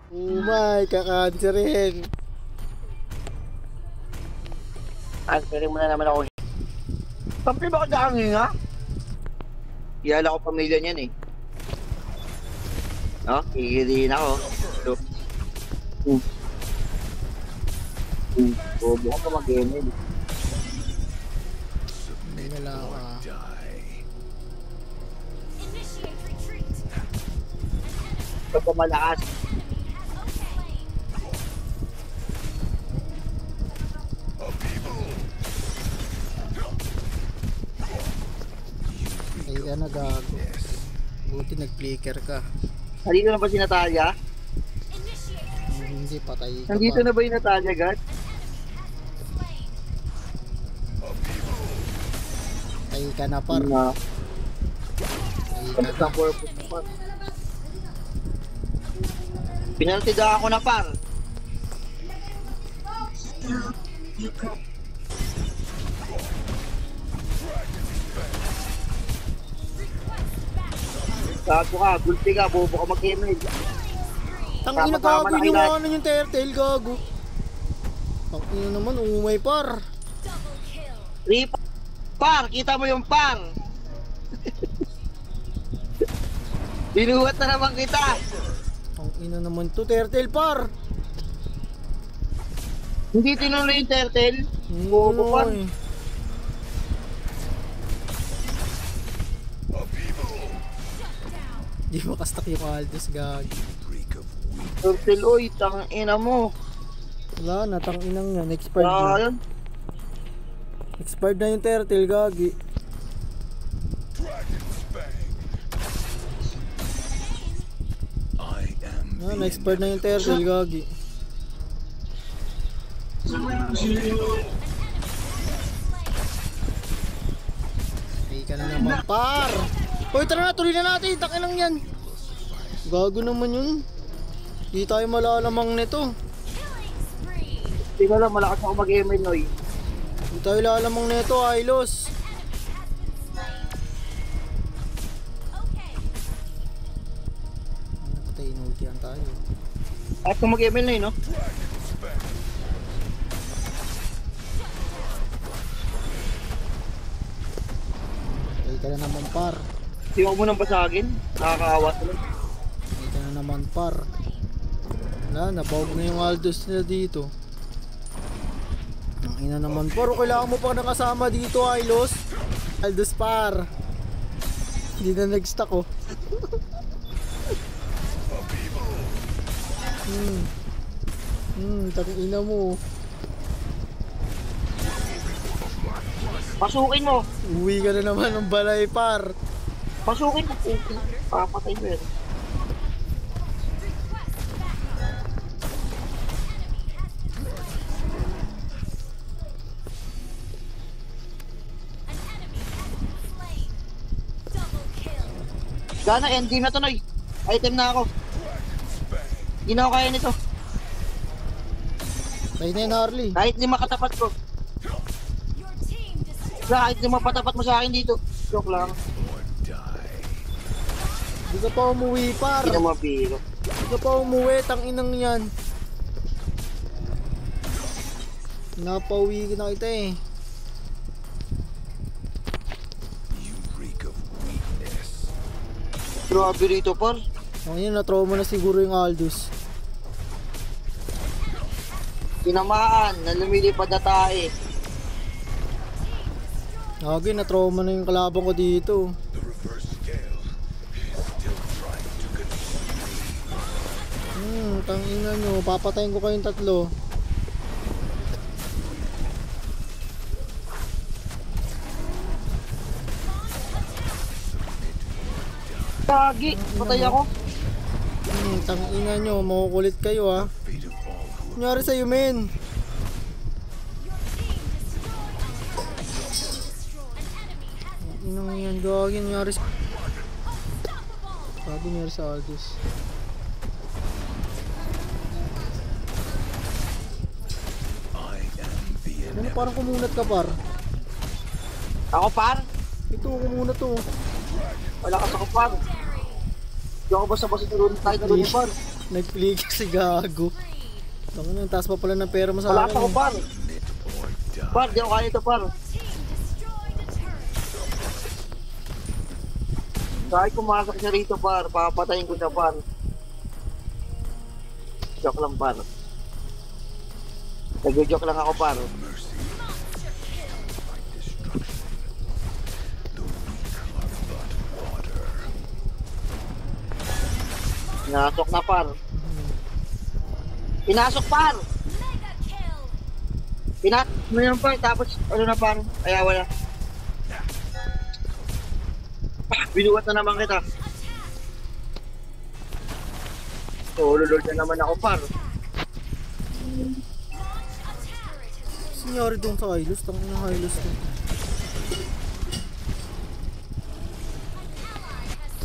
Umay, kakanserin. Answerin mo na naman ako. Kampi ba ka dami nga? Iyala ko pamilya niyan eh. No? Kikiriin ako. So, bobo ka mag-email. Hindi nila ka. Ito pa malakas. Ay ka na gago. Buti nag-flicker ka. Nandito na ba si Natalia? Hindi, patay ka Nandito pa. na ba yung Natalia, God? Patay ka na par. Na. Patay ka Ano na. sa purpose na par? Pinaltida ako na par. Gago ka, gulpi ka, bobo ka mag-email. Tangina gago, iniwanan yung turtle, gago. Tangina naman, umay par. Ripa, par, kita mo yung par. Binuhat na naman kita. Tangina naman to, turtle par. Hindi tinuloy yung turtle. Bobo par. Uy. Di makastak yung Aldous, gago. Turtle, oy, tang ina mo. Wala na, tanginang yan, expired Wala na. yan. Expired na yung turtle, gagi. Yan, expired na yung turtle, gagi. Ay ka na naman, par! Hoy, tara na, tuloy na natin, takinang yan. Gago naman yun. Di tayo malalamang nito. Hindi ko lang, malakas ako mag-email, noy. Di tayo lalamang nito, Ailos. Patay, inultihan tayo. At kung mag-email na yun, no? Patay ka na naman, par. Hindi mo nang basagin. Nakakaawa sila. Patay ka na naman, par. Wala, nabawag na yung Aldous nila dito. Ang ina naman, par. Kailangan mo pa nakasama dito, Ailos. Aldous, par. Hindi na nag-stack, oh. Tangina mo. Pasukin mo. Uwi ka na naman ng balay, par. Pasukin mo. Papatay mo yun. Gana, ending na to, noy. Item na ako. Hindi na ako kaya nito. Tayo na yun, Harley. Kahit lima katapat ko. Kahit lima patapat mo sa akin dito. Joke lang. Hindi ka pa umuwi, par. Hindi na mabiro. Hindi ka pa umuwi, tanginang yan. Napauwi na kita eh. Grabe rito, par. O yun, na-trauma na siguro yung Aldous. Tinamaan na lumilipad na tayo. Lagi, na-trauma na yung kalaban ko dito. Tangina nyo, papatayin ko kayong tatlo. Gagi, patay ako. Tangina nyo, makukulit kayo ha. Nangyari sa'yo, men? Inang yan, gagi, nangyari sa... Gagi, nangyari sa Aldous. Ano, parang kumunat ka, par? Ako, par? Ito, kumunat to. Wala ka sa par. Hindi ako basta-basta tulunod tayo na par. Nag-flick si gago. Tangin na, taas pa pala ng pera mo sa Wala akin. pa ko, par. Par, di ako kaya ito, par. Kahit pumasok siya rito, par, papatayin ko siya, par. Joke lang, par. Nag-joke lang ako, par. Pinasok na, par. Pinasok, par! Pinasok mo yan, par. Tapos, ano na, par? Ayaw, wala. Binuwat na naman kita. Lulod na naman ako, par. Sinyari doon sa Hylos. Tangin na Hylos to.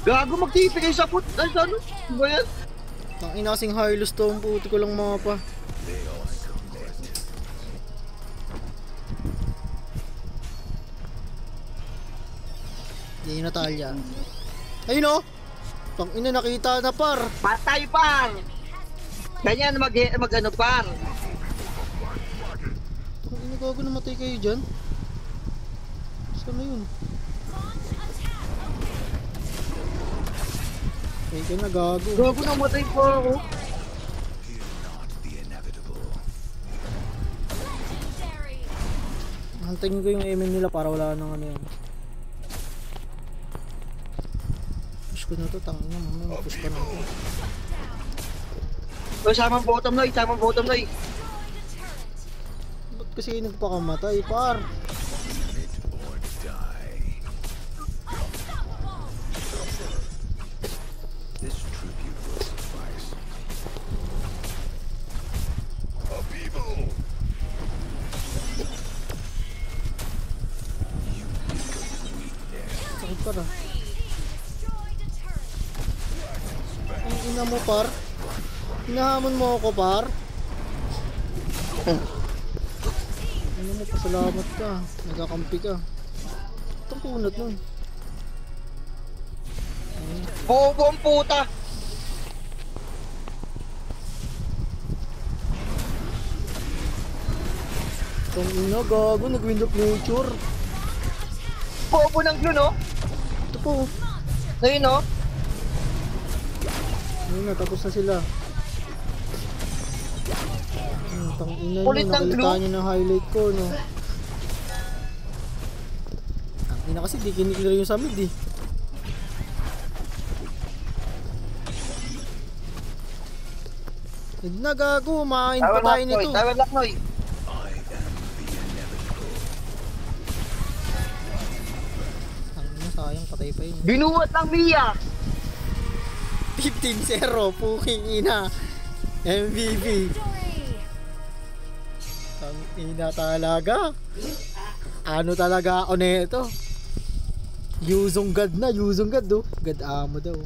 Gago, magtipigay sa put. Ay, ano? Ano ba yan? Tangin na kasing Hylos to. Ang puti ko lang mga pa. Hindi na Talia. Ayun o! Tangin na, nakita na, par. Patay, par! Ganyan, mag-ano, par. Tangin na, gago, namatay kayo dyan. Saan na yun? Kaya ka na, gago. Gago, namatay po ako. Hantingin ko yung MN nila para wala nang ano yan. Push ko na to, tangin na, mamaya push pa na ito. Samang bottom, Noy. Samang bottom, Noy. Ba't kasi nagpakamatay, par? Sakit par ah. Ang ina mo, par? Hinahamon mo ako, par? Ano mo, pasalamat ka. Nagkakampi ka. Itong punot nun. Bobo ang puta. Itong ina, gago. Nag-wind of nature. Bobo ng glue, no? Ito po. Ayun, no? Ayun na, tapos na sila. Tangina nyo, Ulit ng nakita glue. nyo ng highlight ko, no? Tangina kasi, di kiniklear yung sa mid, eh. Hindi na, gago. Makain pa tayo nito. Tawad lang, Noy. Tangina, sayang, patay pa yun. Binuwat lang, Mia. 15-0, puking ina. MVP. Tangina talaga. Ano talaga ako nito? Usong God na, usong God, do. God amo daw.